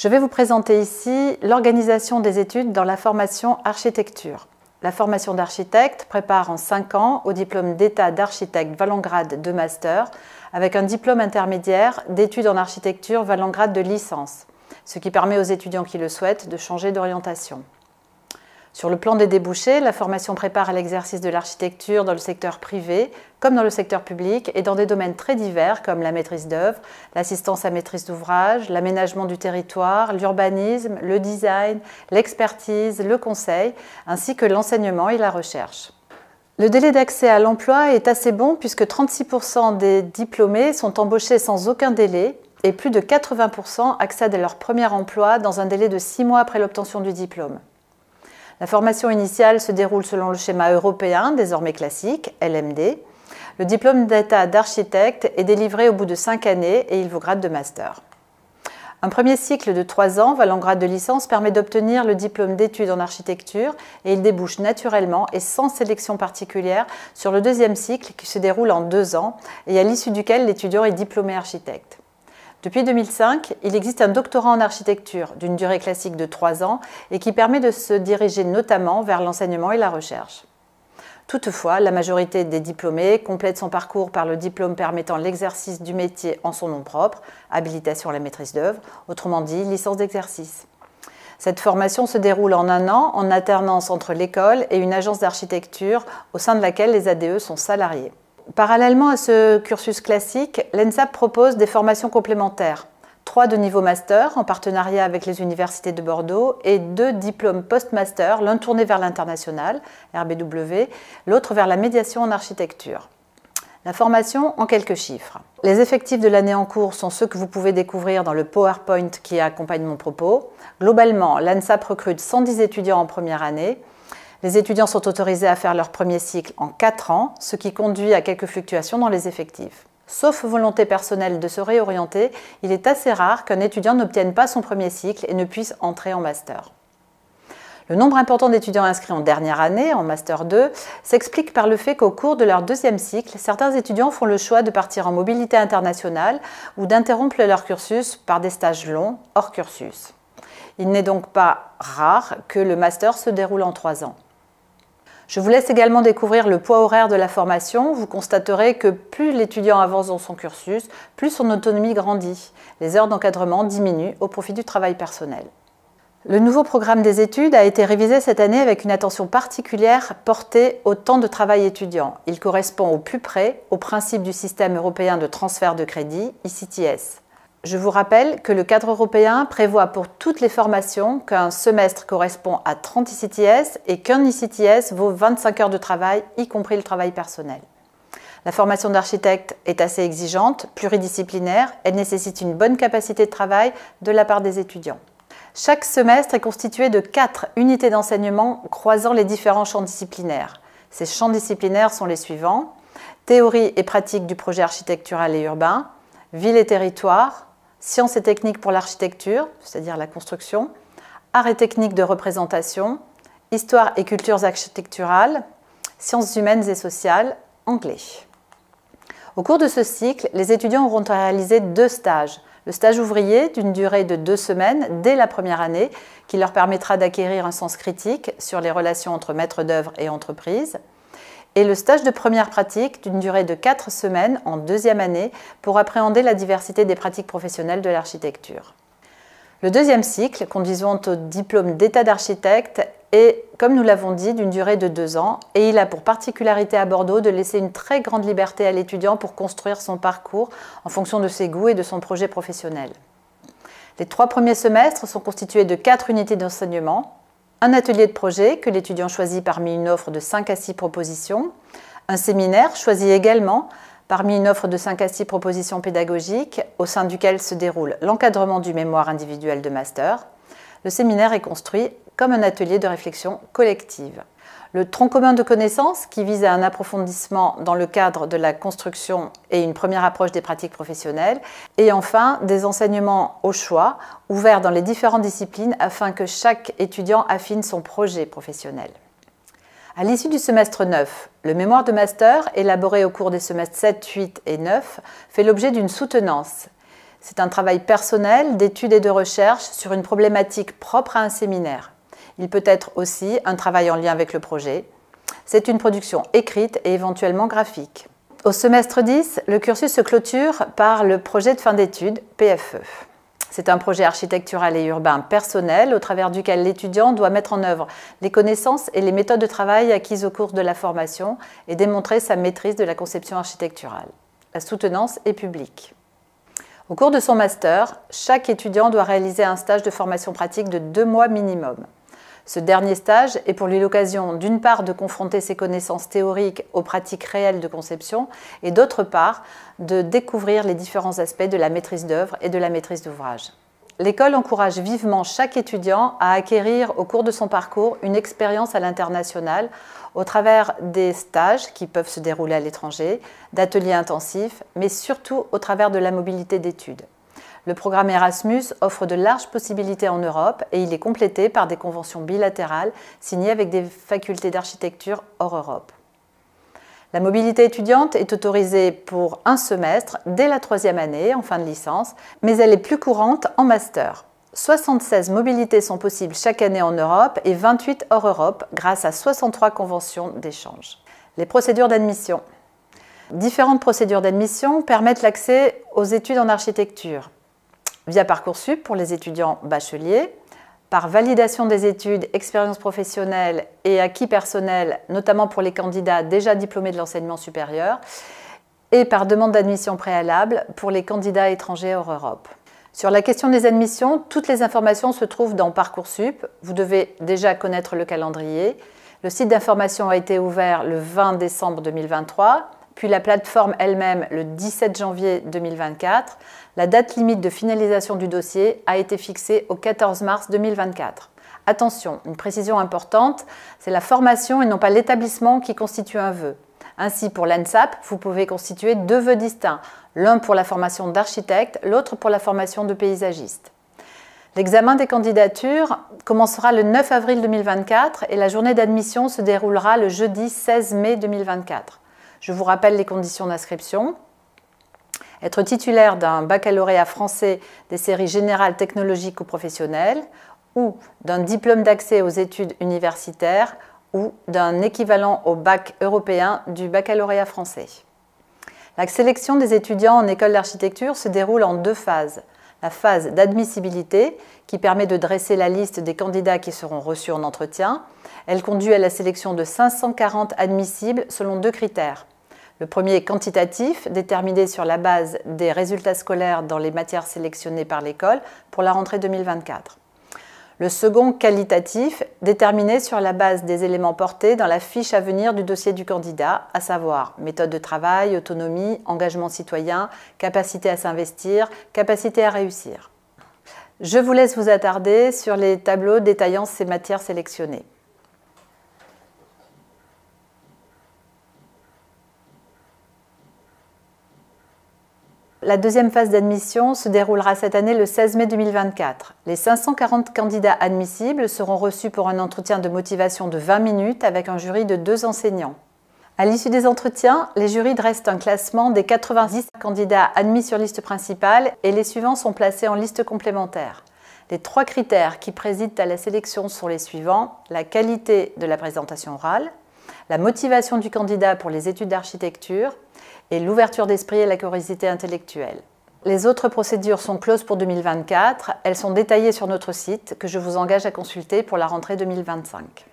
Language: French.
Je vais vous présenter ici l'organisation des études dans la formation architecture. La formation d'architecte prépare en 5 ans au diplôme d'état d'architecte valant grade de master avec un diplôme intermédiaire d'études en architecture valant grade de licence, ce qui permet aux étudiants qui le souhaitent de changer d'orientation. Sur le plan des débouchés, la formation prépare à l'exercice de l'architecture dans le secteur privé comme dans le secteur public et dans des domaines très divers comme la maîtrise d'œuvre, l'assistance à maîtrise d'ouvrage, l'aménagement du territoire, l'urbanisme, le design, l'expertise, le conseil, ainsi que l'enseignement et la recherche. Le délai d'accès à l'emploi est assez bon puisque 36% des diplômés sont embauchés sans aucun délai et plus de 80% accèdent à leur premier emploi dans un délai de 6 mois après l'obtention du diplôme. La formation initiale se déroule selon le schéma européen, désormais classique, LMD. Le diplôme d'état d'architecte est délivré au bout de 5 années et il vaut grade de master. Un premier cycle de 3 ans valant grade de licence permet d'obtenir le diplôme d'études en architecture et il débouche naturellement et sans sélection particulière sur le deuxième cycle qui se déroule en 2 ans et à l'issue duquel l'étudiant est diplômé architecte. Depuis 2005, il existe un doctorat en architecture d'une durée classique de 3 ans et qui permet de se diriger notamment vers l'enseignement et la recherche. Toutefois, la majorité des diplômés complètent son parcours par le diplôme permettant l'exercice du métier en son nom propre, habilitation à la maîtrise d'œuvre, autrement dit licence d'exercice. Cette formation se déroule en 1 an en alternance entre l'école et une agence d'architecture au sein de laquelle les ADE sont salariés. Parallèlement à ce cursus classique, l'ENSAP propose des formations complémentaires. 3 de niveau master en partenariat avec les universités de Bordeaux et 2 diplômes post-master, l'un tourné vers l'international, RBW, l'autre vers la médiation en architecture. La formation en quelques chiffres. Les effectifs de l'année en cours sont ceux que vous pouvez découvrir dans le PowerPoint qui accompagne mon propos. Globalement, l'ENSAP recrute 110 étudiants en première année. Les étudiants sont autorisés à faire leur premier cycle en 4 ans, ce qui conduit à quelques fluctuations dans les effectifs. Sauf volonté personnelle de se réorienter, il est assez rare qu'un étudiant n'obtienne pas son premier cycle et ne puisse entrer en master. Le nombre important d'étudiants inscrits en dernière année, en master 2, s'explique par le fait qu'au cours de leur deuxième cycle, certains étudiants font le choix de partir en mobilité internationale ou d'interrompre leur cursus par des stages longs, hors cursus. Il n'est donc pas rare que le master se déroule en 3 ans. Je vous laisse également découvrir le poids horaire de la formation. Vous constaterez que plus l'étudiant avance dans son cursus, plus son autonomie grandit. Les heures d'encadrement diminuent au profit du travail personnel. Le nouveau programme des études a été révisé cette année avec une attention particulière portée au temps de travail étudiant. Il correspond au plus près au principe du système européen de transfert de crédit, ICTS. Je vous rappelle que le cadre européen prévoit pour toutes les formations qu'un semestre correspond à 30 ICTS et qu'un ICTS vaut 25 heures de travail, y compris le travail personnel. La formation d'architecte est assez exigeante, pluridisciplinaire, elle nécessite une bonne capacité de travail de la part des étudiants. Chaque semestre est constitué de 4 unités d'enseignement croisant les différents champs disciplinaires. Ces champs disciplinaires sont les suivants: théorie et pratique du projet architectural et urbain, ville et territoire, sciences et techniques pour l'architecture, c'est-à-dire la construction, arts et techniques de représentation, histoire et cultures architecturales, sciences humaines et sociales, anglais. Au cours de ce cycle, les étudiants auront à réaliser 2 stages. Le stage ouvrier d'une durée de 2 semaines dès la première année, qui leur permettra d'acquérir un sens critique sur les relations entre maître d'œuvre et entreprise, et le stage de première pratique d'une durée de 4 semaines en 2e année pour appréhender la diversité des pratiques professionnelles de l'architecture. Le 2e cycle, conduisant au diplôme d'état d'architecte, est, comme nous l'avons dit, d'une durée de 2 ans et il a pour particularité à Bordeaux de laisser une très grande liberté à l'étudiant pour construire son parcours en fonction de ses goûts et de son projet professionnel. Les 3 premiers semestres sont constitués de 4 unités d'enseignement, un atelier de projet que l'étudiant choisit parmi une offre de 5 à 6 propositions, un séminaire choisi également parmi une offre de 5 à 6 propositions pédagogiques au sein duquel se déroule l'encadrement du mémoire individuel de master. Le séminaire est construit comme un atelier de réflexion collective. Le tronc commun de connaissances qui vise à un approfondissement dans le cadre de la construction et une première approche des pratiques professionnelles. Et enfin, des enseignements au choix, ouverts dans les différentes disciplines afin que chaque étudiant affine son projet professionnel. À l'issue du semestre 9, le mémoire de master, élaboré au cours des semestres 7, 8 et 9, fait l'objet d'une soutenance. C'est un travail personnel d'étude et de recherche sur une problématique propre à un séminaire. Il peut être aussi un travail en lien avec le projet. C'est une production écrite et éventuellement graphique. Au semestre 10, le cursus se clôture par le projet de fin d'études, PFE. C'est un projet architectural et urbain personnel au travers duquel l'étudiant doit mettre en œuvre les connaissances et les méthodes de travail acquises au cours de la formation et démontrer sa maîtrise de la conception architecturale. La soutenance est publique. Au cours de son master, chaque étudiant doit réaliser un stage de formation pratique de 2 mois minimum. Ce dernier stage est pour lui l'occasion d'une part de confronter ses connaissances théoriques aux pratiques réelles de conception et d'autre part de découvrir les différents aspects de la maîtrise d'œuvre et de la maîtrise d'ouvrage. L'école encourage vivement chaque étudiant à acquérir au cours de son parcours une expérience à l'international au travers des stages qui peuvent se dérouler à l'étranger, d'ateliers intensifs, mais surtout au travers de la mobilité d'études. Le programme Erasmus offre de larges possibilités en Europe et il est complété par des conventions bilatérales signées avec des facultés d'architecture hors Europe. La mobilité étudiante est autorisée pour un semestre dès la 3e année en fin de licence, mais elle est plus courante en master. 76 mobilités sont possibles chaque année en Europe et 28 hors Europe grâce à 63 conventions d'échange. Les procédures d'admission. Différentes procédures d'admission permettent l'accès aux études en architecture. Via Parcoursup pour les étudiants bacheliers, par validation des études, expérience professionnelle et acquis personnels, notamment pour les candidats déjà diplômés de l'enseignement supérieur, et par demande d'admission préalable pour les candidats étrangers hors Europe. Sur la question des admissions, toutes les informations se trouvent dans Parcoursup. Vous devez déjà connaître le calendrier. Le site d'information a été ouvert le 20 décembre 2023, puis la plateforme elle-même le 17 janvier 2024. La date limite de finalisation du dossier a été fixée au 14 mars 2024. Attention, une précision importante, c'est la formation et non pas l'établissement qui constitue un vœu. Ainsi, pour l'ANSAP, vous pouvez constituer 2 vœux distincts, l'un pour la formation d'architecte, l'autre pour la formation de paysagiste. L'examen des candidatures commencera le 9 avril 2024 et la journée d'admission se déroulera le jeudi 16 mai 2024. Je vous rappelle les conditions d'inscription. Être titulaire d'un baccalauréat français des séries générales, technologiques ou professionnelles, ou d'un diplôme d'accès aux études universitaires, ou d'un équivalent au bac européen du baccalauréat français. La sélection des étudiants en école d'architecture se déroule en 2 phases. La phase d'admissibilité, qui permet de dresser la liste des candidats qui seront reçus en entretien. Elle conduit à la sélection de 540 admissibles selon 2 critères. Le premier est quantitatif, déterminé sur la base des résultats scolaires dans les matières sélectionnées par l'école pour la rentrée 2024. Le second, qualitatif, déterminé sur la base des éléments portés dans la fiche à venir du dossier du candidat, à savoir méthode de travail, autonomie, engagement citoyen, capacité à s'investir, capacité à réussir. Je vous laisse vous attarder sur les tableaux détaillant ces matières sélectionnées. La deuxième phase d'admission se déroulera cette année le 16 mai 2024. Les 540 candidats admissibles seront reçus pour un entretien de motivation de 20 minutes avec un jury de 2 enseignants. À l'issue des entretiens, les jurys dressent un classement des 90 candidats admis sur liste principale et les suivants sont placés en liste complémentaire. Les 3 critères qui président à la sélection sont les suivants: la qualité de la présentation orale, la motivation du candidat pour les études d'architecture et l'ouverture d'esprit et la curiosité intellectuelle. Les autres procédures sont closes pour 2024. Elles sont détaillées sur notre site que je vous engage à consulter pour la rentrée 2025.